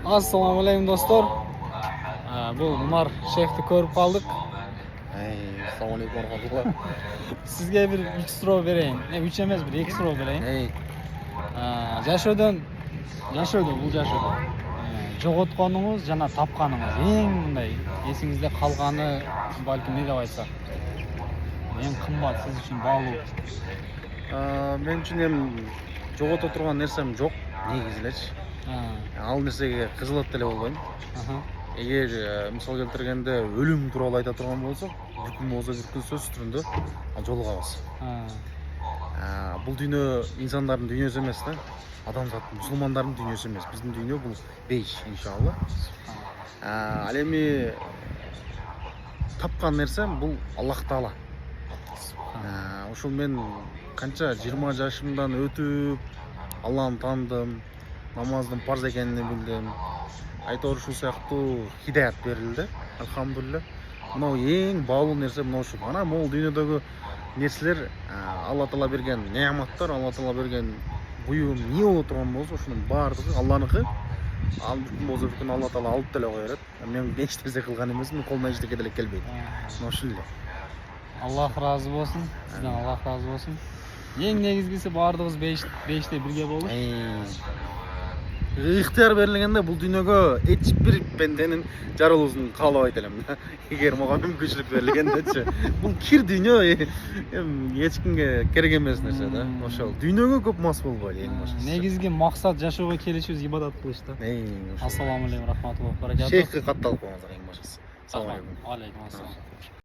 Assalomu alaykum do'stlar. Bu Umar Sheyxni ko'rib qoldik. Assalomu alaykum rahmatulloh. Sizga bir X-Row berayin. 3 emas, bir X-Row berayin. Jashodan bu Jashodan. Жоғотқаныңыз, жана тапқаныңыз. Ең мындай есіңізде қалғаны, балким не деп айтсақ. Ең қымбат сіз үшін баалуу. Мен үшін жоғота тұрған нәрсем жоқ, негізілечі. Ал нәрсеге қызылат деле болбойм. Эгер мисал келтиргенде өлүм тууралуу айта турган болсок, бір күн болсо бір күн сөз түрүндө жолугабыз. Бул дүйнө инсандардын дүйнөсү эмес да. Адамзаттын, мусулмандардын дүйнөсү эмес. Биздин дүйнө бул бейиш, иншалла. Ал эми тапкан нерсем бул Аллах Таала. Ошол мен канча 20 жашымдан өтүп, Алланы таандым, намаздын парз экенин билдим. Айтор ушул сыяктуу хидаят берилди, алхамдулилля. Мына эң баалуу нерсе мына ушул. Ана могул дүйнөдөгү нерселер Алла Таала берген неаматтар, Алла Таала берген буюм не боло турган болсо, ошонун баардыгы Алланыкы. Ал бүткүн болсо бүткүн Алла Таала алып деле коёт. Мен эч нерсе кылган эмесмин, колумдан эчтеке деле келбейт. Мына ушул эле. Аллах разы болсын. Сизден Аллах разы болсын. Ең негизгиси баардыгыбыз бейиште бирге болуп. Ыктыяр берилгенде бул дүйнөгө эч бир пенденин жаралуусун каалабайт элем. Эгер мага мүмкүнчүлүк берилгендечи. Бул кир дүйнө эч кимге керек эмес нерсе да. Ошол дүйнөгө көп мас болбойлу эң башкысы. Негизги максат жашоого келишибиз ибадат кылыш да. Ассаламу алейкум рахматуллахи ва баракатух. Шейхке катталып коюңуз эң башкысы. Ассаламу алейкум. Алейкум ассалам.